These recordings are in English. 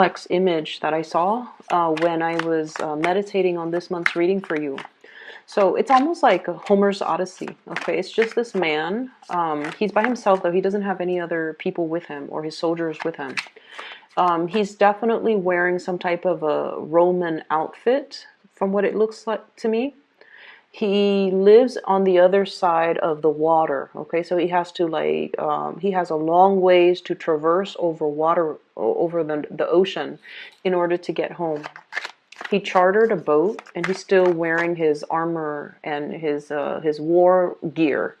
complex image that I saw when I was meditating on this month's reading for you. So it's almost like Homer's Odyssey. Okay, it's just this man. He's by himself, though. He doesn't have any other people with him or his soldiers with him. He's definitely wearing some type of a Roman outfit, from what it looks like to me. He lives on the other side of the water. Okay, so he has to he has a long ways to traverse over water, over the ocean, in order to get home. He chartered a boat, and he's still wearing his armor and his war gear.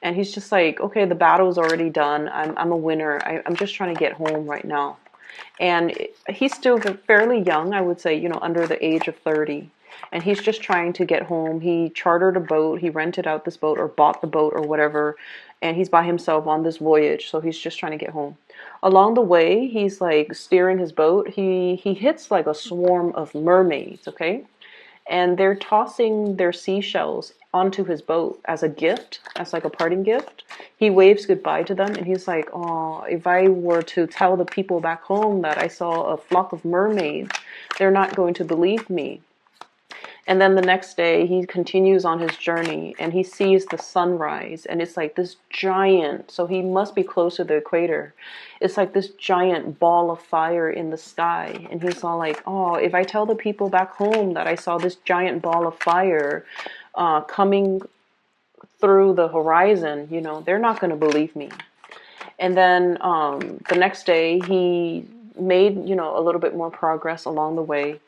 And he's just like, okay, the battle's already done. I'm a winner. I'm just trying to get home right now. And he's still fairly young, I would say, under the age of 30. And he's just trying to get home. He chartered a boat. He rented out this boat or bought the boat or whatever. And he's by himself on this voyage. So he's just trying to get home. Along the way, he's like steering his boat. He hits like a swarm of mermaids, okay? And they're tossing their seashells onto his boat as a gift, as like a parting gift. He waves goodbye to them, and he's like, oh, if I were to tell the people back home that I saw a flock of mermaids, they're not going to believe me. And then the next day, he continues on his journey, and he sees the sunrise, and it's like this giant, so he must be close to the equator. It's like this giant ball of fire in the sky, and he's all like, oh, if I tell the people back home that I saw this giant ball of fire coming through the horizon, they're not going to believe me. And then the next day, he made, a little bit more progress along the way.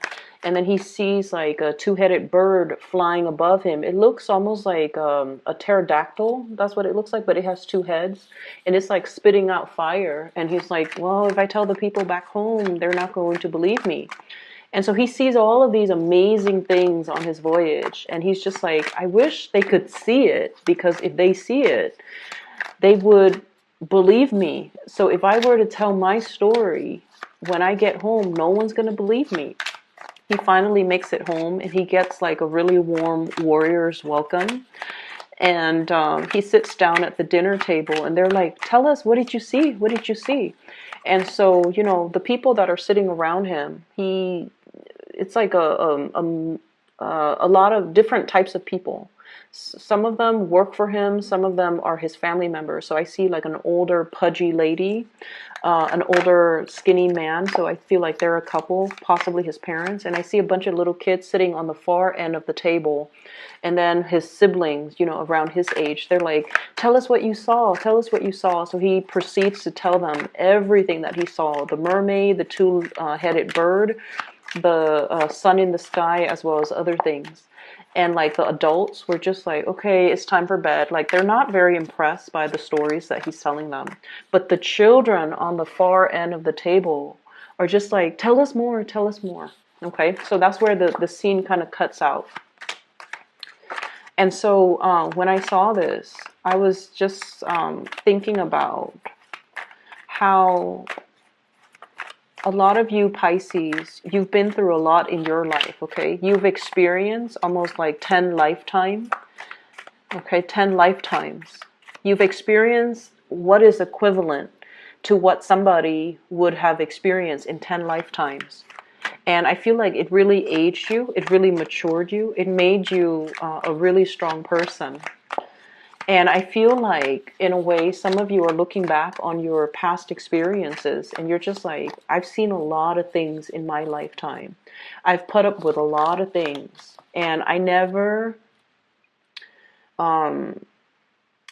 And then he sees like a two-headed bird flying above him. It looks almost like a pterodactyl. That's what it looks like, but it has two heads. And it's like spitting out fire. And he's like, well, if I tell the people back home, they're not going to believe me. And so he sees all of these amazing things on his voyage. And he's just like, I wish they could see it, because if they see it, they would believe me. So if I were to tell my story when I get home, no one's going to believe me. He finally makes it home, and he gets like a really warm warrior's welcome. And he sits down at the dinner table, and they're like, tell us, what did you see? What did you see? And so, the people that are sitting around him, it's like a lot of different types of people. Some of them work for him. Some of them are his family members. So I see like an older pudgy lady, an older skinny man. So I feel like they're a couple, possibly his parents. And I see a bunch of little kids sitting on the far end of the table. And then his siblings, around his age, they're like, tell us what you saw. Tell us what you saw. So he proceeds to tell them everything that he saw. The mermaid, the two-headed bird, the sun in the sky, as well as other things. And like the adults were just like, okay, it's time for bed. Like they're not very impressed by the stories that he's telling them. But the children on the far end of the table are just like, tell us more, tell us more. Okay, so that's where the scene kind of cuts out. And so when I saw this, I was just thinking about how a lot of you Pisces, you've been through a lot in your life, okay? You've experienced almost like 10 lifetimes, okay? 10 lifetimes. You've experienced what is equivalent to what somebody would have experienced in 10 lifetimes. And I feel like it really aged you. It really matured you. It made you a really strong person. And I feel like, in a way, some of you are looking back on your past experiences, and you're just like, I've seen a lot of things in my lifetime. I've put up with a lot of things. And I never, I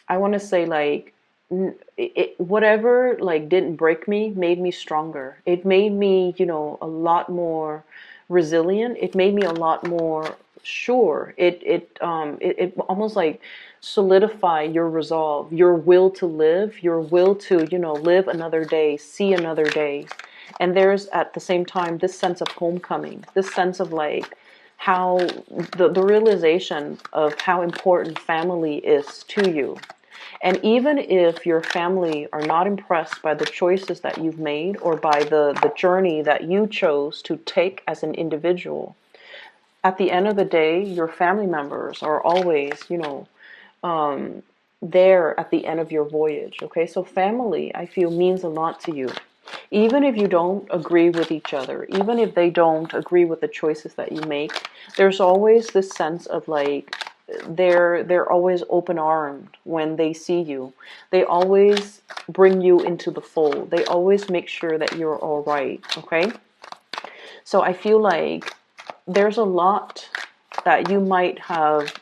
want to say, like, whatever, like, didn't break me made me stronger. It made me, a lot more resilient. It made me a lot more sure. It almost like solidify your resolve, your will to live, your will to, live another day, see another day. And there's at the same time this sense of homecoming, this sense of like how the realization of how important family is to you. And even if your family are not impressed by the choices that you've made or by the journey that you chose to take as an individual, at the end of the day, your family members are always, there at the end of your voyage. Okay, so family, I feel, means a lot to you. Even if you don't agree with each other, even if they don't agree with the choices that you make, there's always this sense of like, they're always open-armed when they see you. They always bring you into the fold. They always make sure that you're all right, okay? So I feel like there's a lot that you might have.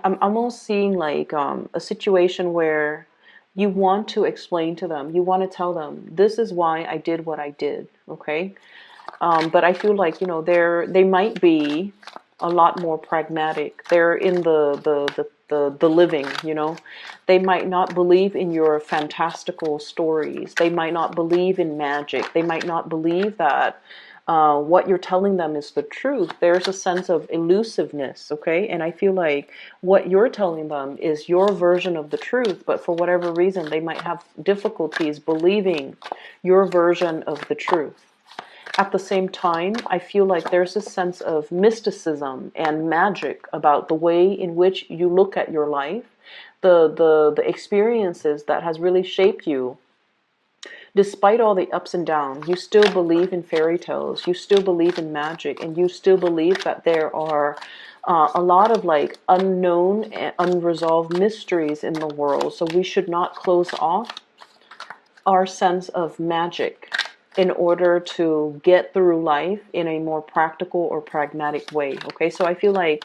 I'm almost seeing like a situation where you want to explain to them, you want to tell them, this is why I did what I did, okay? But I feel like, you know, they might be a lot more pragmatic. They're in the living, you know. They might not believe in your fantastical stories. They might not believe in magic. They might not believe that what you're telling them is the truth. There's a sense of elusiveness, okay? And I feel like what you're telling them is your version of the truth, but for whatever reason, they might have difficulties believing your version of the truth. At the same time, I feel like there's a sense of mysticism and magic about the way in which you look at your life, the experiences that has really shaped you. Despite all the ups and downs, you still believe in fairy tales, you still believe in magic, and you still believe that there are a lot of like unknown and unresolved mysteries in the world. So we should not close off our sense of magic in order to get through life in a more practical or pragmatic way. Okay, so I feel like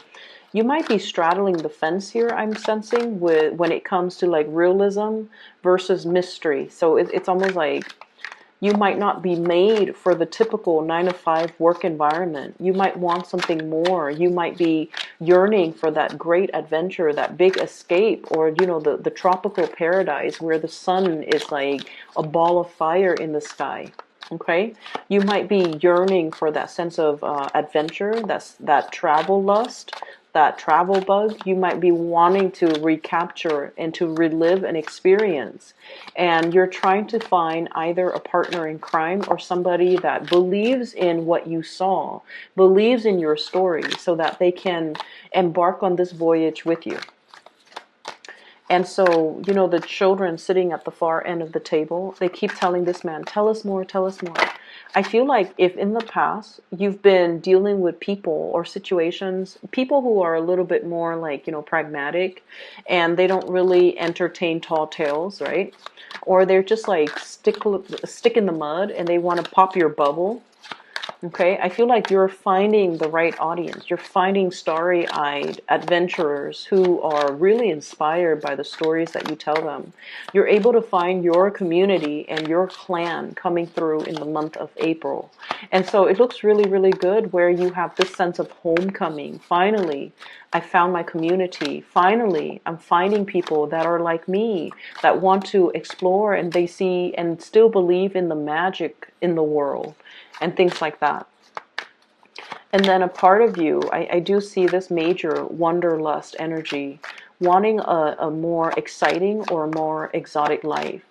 you might be straddling the fence here, I'm sensing, with when it comes to like realism versus mystery. So it's almost like you might not be made for the typical 9-to-5 work environment. You might want something more. You might be yearning for that great adventure, that big escape, or, you know, the tropical paradise where the sun is like a ball of fire in the sky. Okay, you might be yearning for that sense of adventure, that travel lust, that travel bug. You might be wanting to recapture and to relive an experience, and you're trying to find either a partner in crime or somebody that believes in what you saw, believes in your story, so that they can embark on this voyage with you. And so, you know, the children sitting at the far end of the table, they keep telling this man, tell us more, tell us more. I feel like if in the past you've been dealing with people or situations, people who are a little bit more like, you know, pragmatic, and they don't really entertain tall tales, right? Or they're just like stick in the mud and they want to pop your bubble. Okay, I feel like you're finding the right audience. You're finding starry-eyed adventurers who are really inspired by the stories that you tell them. You're able to find your community and your clan coming through in the month of April. And so it looks really, really good where you have this sense of homecoming. Finally, I found my community. Finally, I'm finding people that are like me, that want to explore, and they see and still believe in the magic in the world and things like that. And then a part of you, I do see this major wanderlust energy, wanting a more exciting or more exotic life,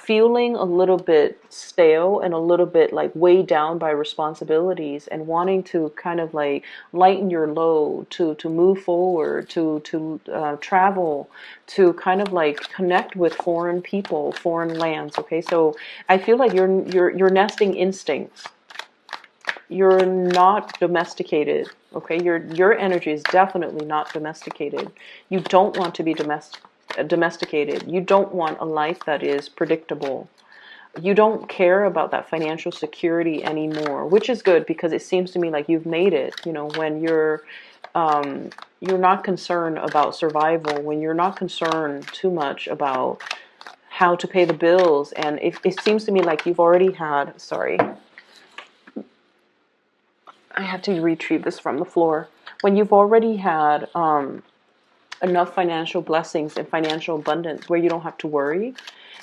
feeling a little bit stale and a little bit like weighed down by responsibilities, and wanting to kind of like lighten your load, to move forward, to travel, to kind of like connect with foreign people, foreign lands. Okay, so I feel like your nesting instincts. You're not domesticated, okay? Your energy is definitely not domesticated. You don't want to be domesticated. You don't want a life that is predictable. You don't care about that financial security anymore, which is good because it seems to me like you've made it, you know, when you're not concerned about survival, when you're not concerned too much about how to pay the bills. And it seems to me like you've already had, sorry, I have to retrieve this from the floor. When you've already had enough financial blessings and financial abundance where you don't have to worry,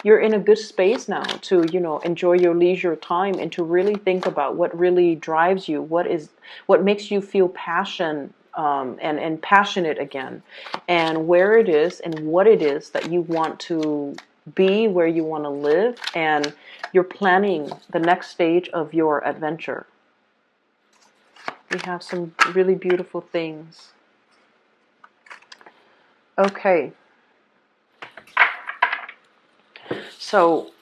you're in a good space now to, you know, enjoy your leisure time and to really think about what really drives you, what makes you feel passion and passionate again, and where it is and what it is that you want to be, where you want to live, and you're planning the next stage of your adventure. We have some really beautiful things. Okay. So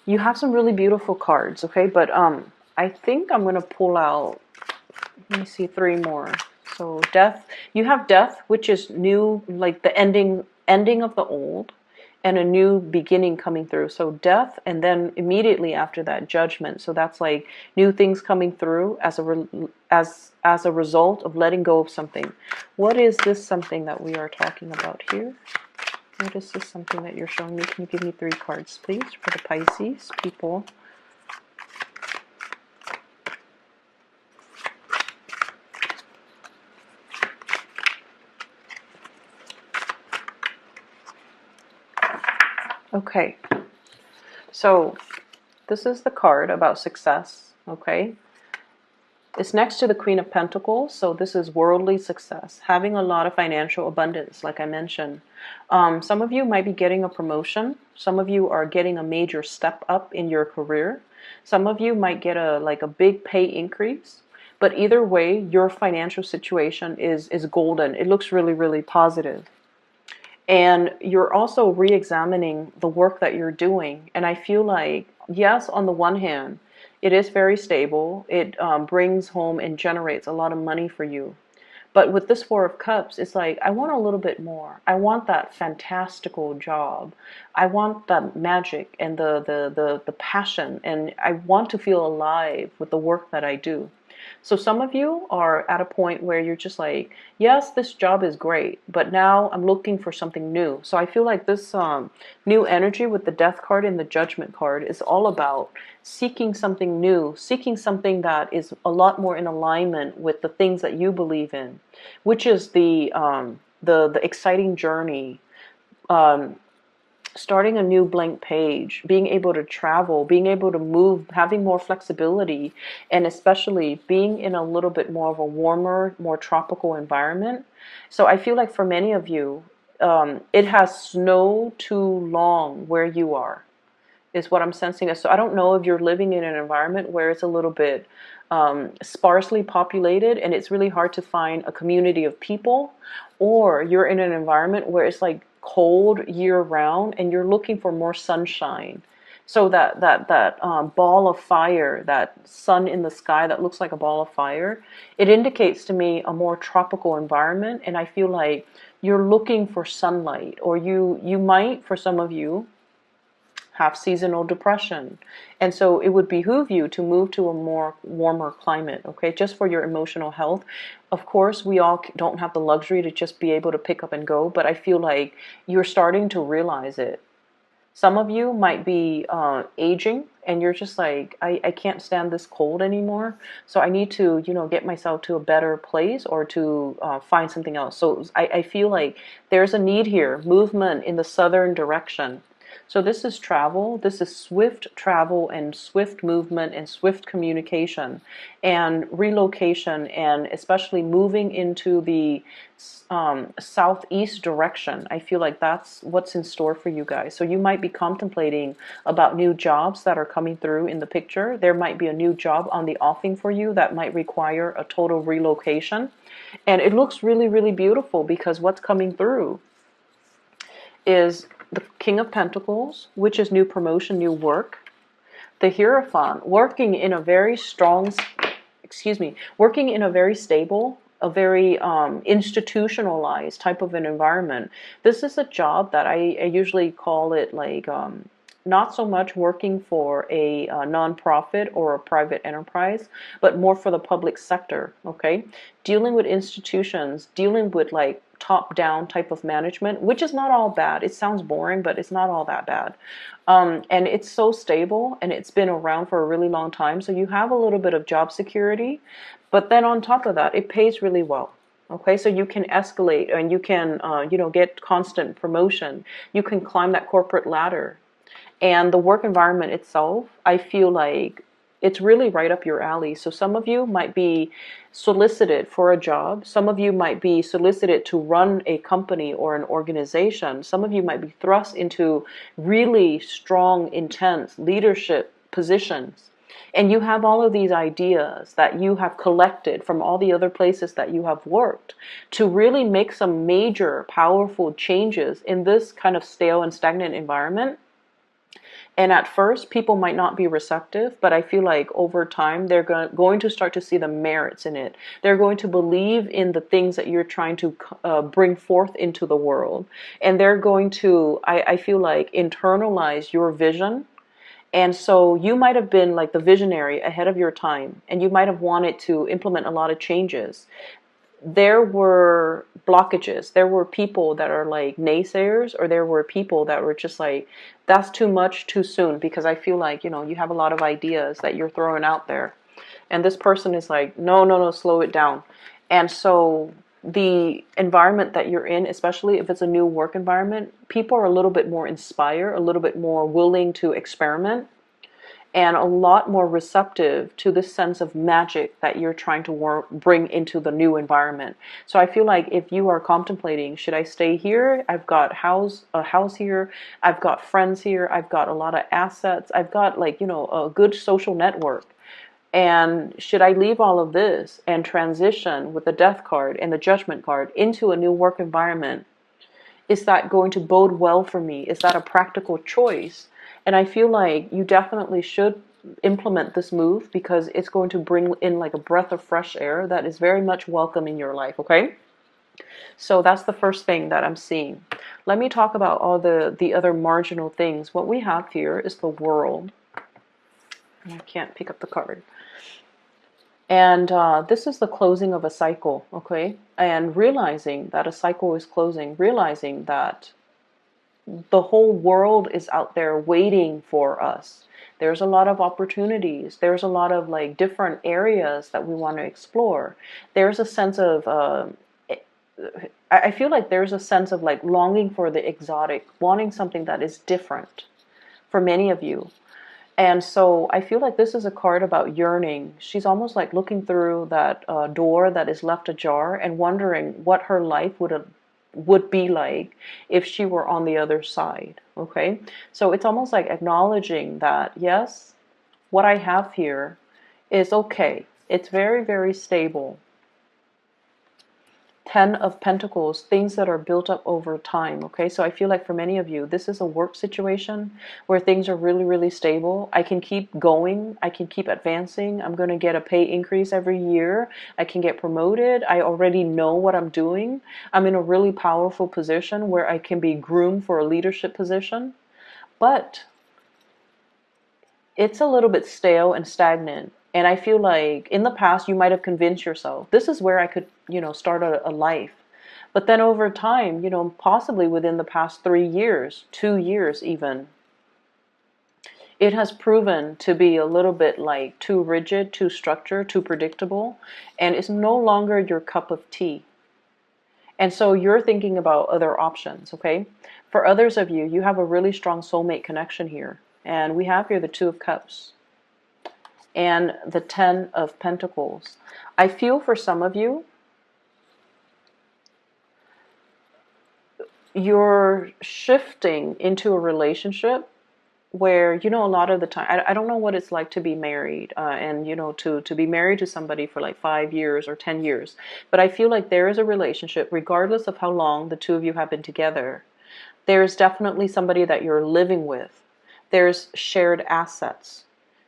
You have some really beautiful cards, okay? But I think I'm going to pull out, let me see, 3 more. So death, you have death, which is new, like the ending of the old, and a new beginning coming through. So death, and then immediately after that, judgment. So that's like new things coming through as a result of letting go of something. What is this something that we are talking about here? What is this something that you're showing me? Can you give me 3 cards, please, for the Pisces people? Okay, so this is the card about success, okay? It's next to the Queen of Pentacles, so this is worldly success, having a lot of financial abundance, like I mentioned. Some of you might be getting a promotion. Some of you are getting a major step up in your career. Some of you might get a big pay increase. But either way, your financial situation is golden. It looks really, really positive. And you're also re-examining the work that you're doing. And I feel like, yes, on the one hand, it is very stable. It brings home and generates a lot of money for you. But with this 4 of Cups, it's like, I want a little bit more. I want that fantastical job. I want that magic and the passion. And I want to feel alive with the work that I do. So some of you are at a point where you're just like, yes, this job is great, but now I'm looking for something new. So I feel like this new energy with the Death card and the Judgment card is all about seeking something new, seeking something that is a lot more in alignment with the things that you believe in, which is the exciting journey, starting a new blank page, being able to travel, being able to move, having more flexibility, and especially being in a little bit more of a warmer, more tropical environment. So I feel like for many of you, it has snowed too long where you are, is what I'm sensing. So I don't know if you're living in an environment where it's a little bit sparsely populated and it's really hard to find a community of people, or you're in an environment where it's like cold year round and you're looking for more sunshine. So that ball of fire, that sun in the sky that looks like a ball of fire, it indicates to me a more tropical environment. And I feel like you're looking for sunlight, or you might, for some of you, have seasonal depression. And so it would behoove you to move to a more warmer climate, okay, just for your emotional health. Of course, we all don't have the luxury to just be able to pick up and go, but I feel like you're starting to realize it. Some of you might be aging and you're just like, I can't stand this cold anymore. So I need to, get myself to a better place, or to find something else. So I feel like there's a need here, movement in the southern direction. So this is travel. This is swift travel and swift movement and swift communication and relocation, and especially moving into the southeast direction. I feel like that's what's in store for you guys. So you might be contemplating about new jobs that are coming through in the picture. There might be a new job on the offing for you that might require a total relocation. And it looks really, really beautiful, because what's coming through is the King of Pentacles, which is new promotion, new work. The Hierophant, working in a very strong, working in a very stable, a very institutionalized type of an environment. This is a job that I usually call it like not so much working for a nonprofit or a private enterprise, but more for the public sector, okay? Dealing with institutions, dealing with like top-down type of management, which is not all bad. It sounds boring, but it's not all that bad. And it's so stable, and it's been around for a really long time, so you have a little bit of job security, but then on top of that, it pays really well. Okay, so you can escalate, and you can, get constant promotion. You can climb that corporate ladder. And the work environment itself, I feel like it's really right up your alley. So some of you might be solicited for a job. Some of you might be solicited to run a company or an organization. Some of you might be thrust into really strong, intense leadership positions. And you have all of these ideas that you have collected from all the other places that you have worked to really make some major, powerful changes in this kind of stale and stagnant environment. And at first, people might not be receptive, but I feel like over time, they're going to start to see the merits in it. They're going to believe in the things that you're trying to bring forth into the world. And they're going to, I feel like, internalize your vision. And so you might have been like the visionary ahead of your time, and you might have wanted to implement a lot of changes. There were blockages. There were people that are like naysayers, or there were people that were just like, that's too much too soon, because I feel like, you have a lot of ideas that you're throwing out there. And this person is like, no, no, no, slow it down. And so the environment that you're in, especially if it's a new work environment, people are a little bit more inspired, a little bit more willing to experiment, and a lot more receptive to this sense of magic that you're trying to bring into the new environment. So I feel like if you are contemplating, should I stay here? I've got a house here. I've got friends here. I've got a lot of assets. I've got like, a good social network. And should I leave all of this and transition with the death card and the judgment card into a new work environment? Is that going to bode well for me? Is that a practical choice? And I feel like you definitely should implement this move, because it's going to bring in like a breath of fresh air that is very much welcome in your life, okay? So that's the first thing that I'm seeing. Let me talk about all the other marginal things. What we have here is the World. I can't pick up the card. And this is the closing of a cycle, okay? And realizing that a cycle is closing, realizing that the whole world is out there waiting for us. There's a lot of opportunities. There's a lot of like different areas that we want to explore. There's a sense of, I feel like there's a sense of like longing for the exotic, wanting something that is different for many of you. And so I feel like this is a card about yearning. She's almost like looking through that door that is left ajar and wondering what her life would be like if she were on the other side, okay? So it's almost like acknowledging that, yes, what I have here is okay. It's very, very stable. 10 of Pentacles, things that are built up over time, okay? So I feel like for many of you, this is a work situation where things are really, really stable. I can keep going. I can keep advancing. I'm going to get a pay increase every year. I can get promoted. I already know what I'm doing. I'm in a really powerful position where I can be groomed for a leadership position. But it's a little bit stale and stagnant. And I feel like in the past, you might have convinced yourself, this is where I could, start a life. But then over time, possibly within the past 3 years, 2 years even, it has proven to be a little bit like too rigid, too structured, too predictable, and it's no longer your cup of tea. And so you're thinking about other options, okay? For others of you, you have a really strong soulmate connection here. And we have here the Two of Cups and the 10 of Pentacles. I feel for some of you, you're shifting into a relationship where, a lot of the time, I don't know what it's like to be married and, to be married to somebody for like 5 years or 10 years. But I feel like there is a relationship, regardless of how long the two of you have been together. There's definitely somebody that you're living with. There's shared assets,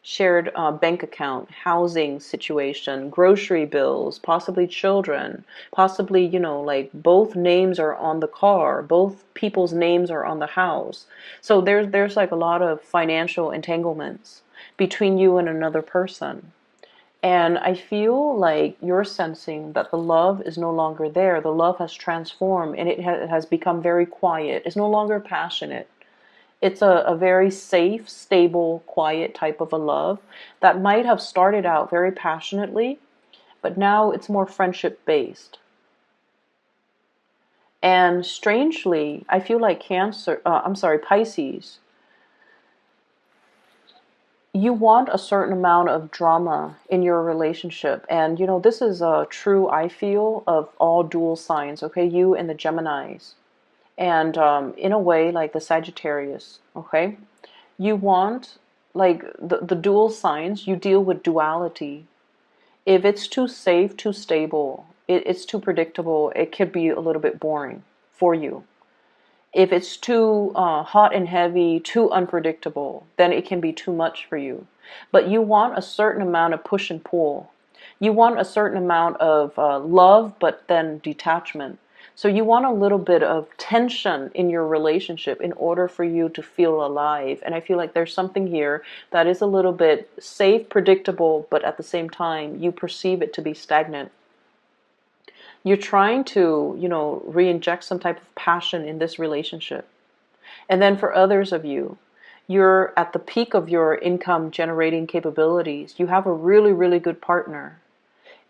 shared bank account, housing situation, grocery bills, possibly children, possibly, like both names are on the car, both people's names are on the house. So there's like a lot of financial entanglements between you and another person. And I feel like you're sensing that the love is no longer there. The love has transformed, and it has become very quiet. It's no longer passionate. It's a very safe, stable, quiet type of a love that might have started out very passionately, but now it's more friendship-based. And strangely, I feel like Pisces, you want a certain amount of drama in your relationship. And, this is true, I feel, of all dual signs, okay? You and the Geminis. And in a way, like the Sagittarius, okay? You want, like, the dual signs, you deal with duality. If it's too safe, too stable, it's too predictable, it could be a little bit boring for you. If it's too hot and heavy, too unpredictable, then it can be too much for you. But you want a certain amount of push and pull. You want a certain amount of love, but then detachment. So you want a little bit of tension in your relationship in order for you to feel alive. And I feel like there's something here that is a little bit safe, predictable, but at the same time, you perceive it to be stagnant. You're trying to, re-inject some type of passion in this relationship. And then for others of you, you're at the peak of your income generating capabilities. You have a really, really good partner.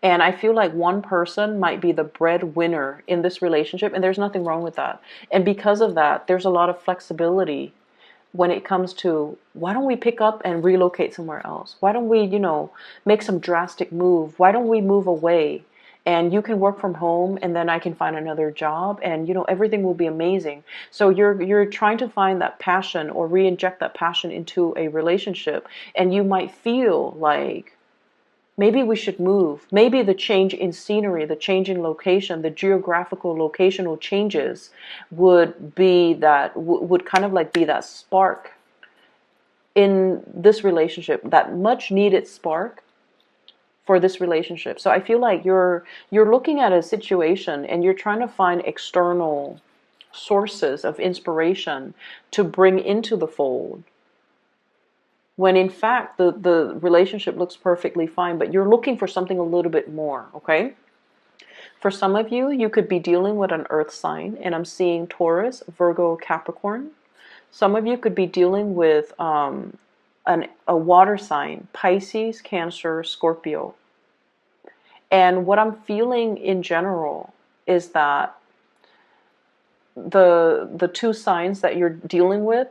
And I feel like one person might be the breadwinner in this relationship, and there's nothing wrong with that. And because of that, there's a lot of flexibility when it comes to, why don't we pick up and relocate somewhere else? Why don't we, make some drastic move? Why don't we move away? And you can work from home, and then I can find another job, and everything will be amazing. So you're trying to find that passion or re-inject that passion into a relationship, and you might feel like, maybe we should move. Maybe the change in scenery, the change in location, the geographical locational changes would be that, would kind of like be that spark in this relationship, that much needed spark for this relationship. So I feel like you're looking at a situation and you're trying to find external sources of inspiration to bring into the fold, when in fact the relationship looks perfectly fine, but you're looking for something a little bit more, okay? For some of you, you could be dealing with an earth sign, and I'm seeing Taurus, Virgo, Capricorn. Some of you could be dealing with a water sign, Pisces, Cancer, Scorpio. And what I'm feeling in general is that the two signs that you're dealing with,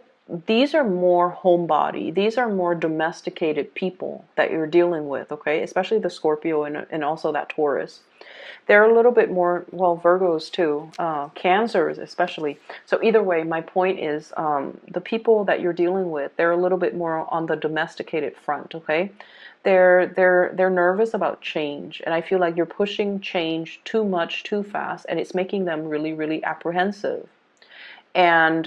these are more homebody. These are more domesticated people that you're dealing with, okay? Especially the Scorpio and also that Taurus. They're a little bit more, well, Virgos too, Cancers especially. So either way, my point is the people that you're dealing with, they're a little bit more on the domesticated front, okay? They're nervous about change, and I feel like you're pushing change too much, too fast, and it's making them really, really apprehensive. And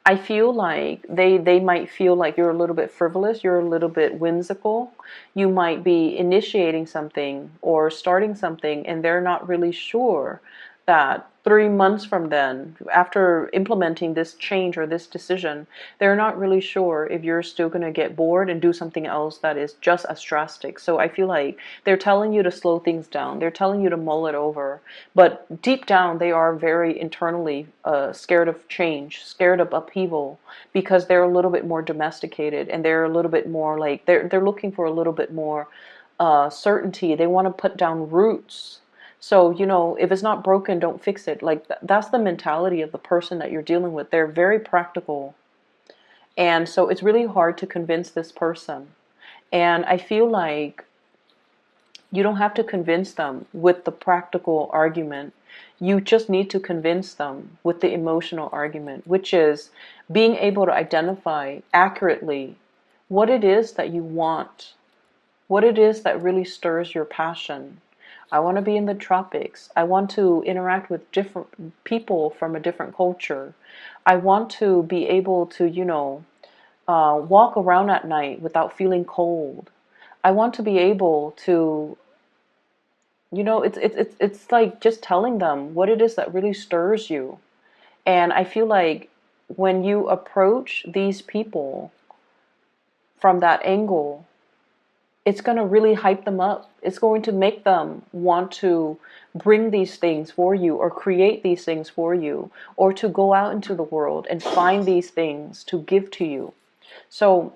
I feel like they might feel like you're a little bit frivolous, you're a little bit whimsical. You might be initiating something or starting something, and they're not really sure that 3 months from then, after implementing this change or this decision, they're not really sure if you're still going to get bored and do something else that is just as drastic. So I feel like they're telling you to slow things down. They're telling you to mull it over. But deep down, they are very internally scared of change, scared of upheaval, because they're a little bit more domesticated, and they're a little bit more like, they're looking for a little bit more certainty. They want to put down roots. So, if it's not broken, don't fix it. Like, that's the mentality of the person that you're dealing with. They're very practical. And so it's really hard to convince this person. And I feel like you don't have to convince them with the practical argument. You just need to convince them with the emotional argument, which is being able to identify accurately what it is that you want, what it is that really stirs your passion. I want to be in the tropics. I want to interact with different people from a different culture. I want to be able to, walk around at night without feeling cold. I want to be able to, it's like just telling them what it is that really stirs you. And I feel like when you approach these people from that angle, it's going to really hype them up. It's going to make them want to bring these things for you, or create these things for you, or to go out into the world and find these things to give to you. So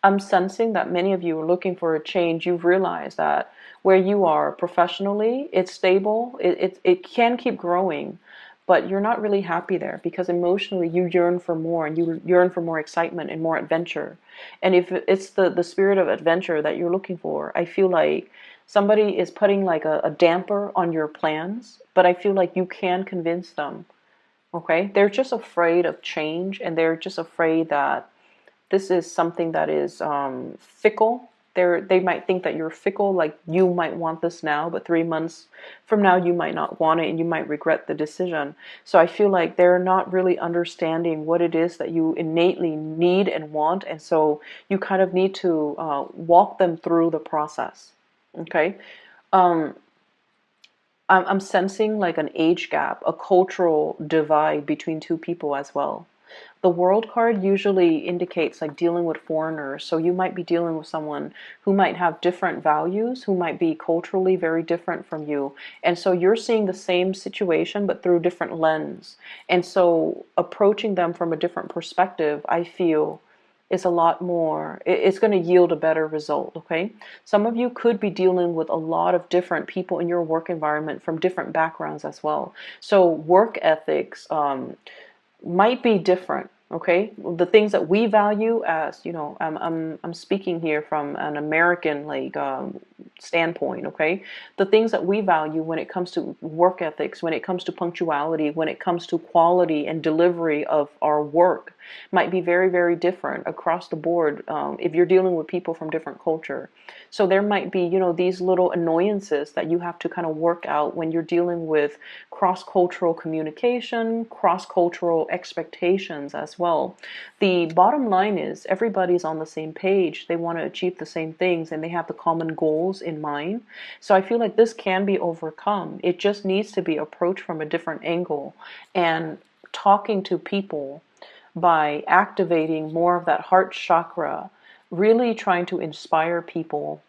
I'm sensing that many of you are looking for a change. You've realized that where you are professionally, it's stable. It can keep growing, but you're not really happy there, because emotionally you yearn for more, and you yearn for more excitement and more adventure. And if it's the spirit of adventure that you're looking for, I feel like somebody is putting like a damper on your plans, but I feel like you can convince them, okay? They're just afraid of change, and they're just afraid that this is something that is fickle. They might think that you're fickle, like you might want this now, but 3 months from now you might not want it and you might regret the decision. So I feel like they're not really understanding what it is that you innately need and want, and so you kind of need to walk them through the process. Okay. um, I'm sensing like an age gap, a cultural divide between two people as well. The world card usually indicates like dealing with foreigners. So you might be dealing with someone who might have different values, who might be culturally very different from you. And so you're seeing the same situation, but through different lens. And so approaching them from a different perspective, I feel, is a lot more, it's going to yield a better result. Okay. Some of you could be dealing with a lot of different people in your work environment from different backgrounds as well. So work ethics, might be different. Okay, the things that we value, as you know, I'm speaking here from an American like standpoint. Okay, the things that we value when it comes to work ethics, when it comes to punctuality, when it comes to quality and delivery of our work, might be very, very different across the board, if you're dealing with people from different culture. So there might be, you know, these little annoyances that you have to kind of work out when you're dealing with cross-cultural communication, cross-cultural expectations as well. The bottom line is everybody's on the same page. They want to achieve the same things and they have the common goals in mind. So I feel like this can be overcome. It just needs to be approached from a different angle, and talking to people by activating more of that heart chakra, really trying to inspire people,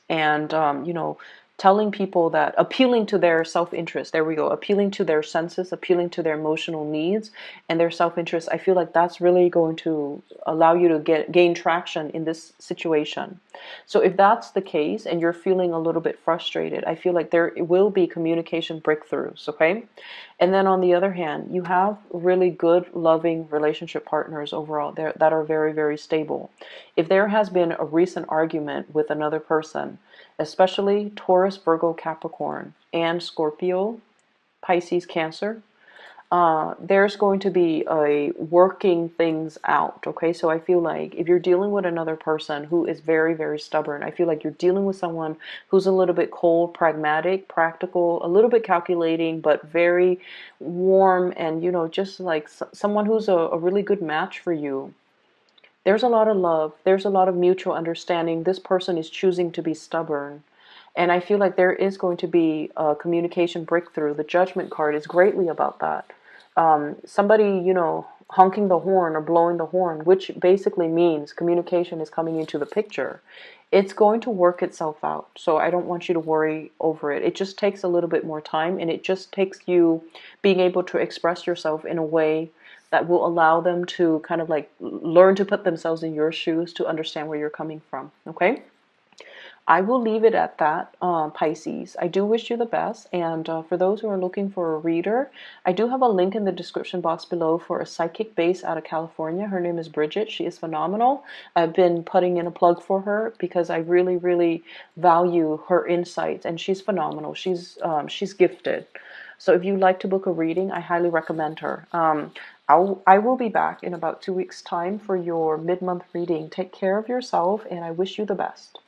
and you know, telling people that, appealing to their self-interest, there we go, appealing to their senses, appealing to their emotional needs and their self-interest. I feel like that's really going to allow you to gain traction in this situation. So if that's the case and you're feeling a little bit frustrated, I feel like there will be communication breakthroughs. Okay. And then on the other hand, you have really good, loving relationship partners overall there that are very, very stable. If there has been a recent argument with another person, especially Taurus, Virgo, Capricorn, and Scorpio, Pisces, Cancer, there's going to be a working things out. Okay, so I feel like if you're dealing with another person who is very, very stubborn, I feel like you're dealing with someone who's a little bit cold, pragmatic, practical, a little bit calculating, but very warm, and you know, just like someone who's a really good match for you. There's a lot of love, there's a lot of mutual understanding. This person is choosing to be stubborn. And I feel like there is going to be a communication breakthrough. The Judgment card is greatly about that. Somebody, you know, honking the horn or blowing the horn, which basically means communication is coming into the picture. It's going to work itself out. So I don't want you to worry over it. It just takes a little bit more time, and it just takes you being able to express yourself in a way that will allow them to kind of like learn to put themselves in your shoes to understand where you're coming from. Okay? I will leave it at that, Pisces. I do wish you the best. And for those who are looking for a reader, I do have a link in the description box below for a psychic base out of California. Her name is Bridget. She is phenomenal. I've been putting in a plug for her because I really, really value her insights. And she's phenomenal. She's gifted. So if you'd like to book a reading, I highly recommend her. I will be back in about 2 weeks' time for your mid-month reading. Take care of yourself, and I wish you the best.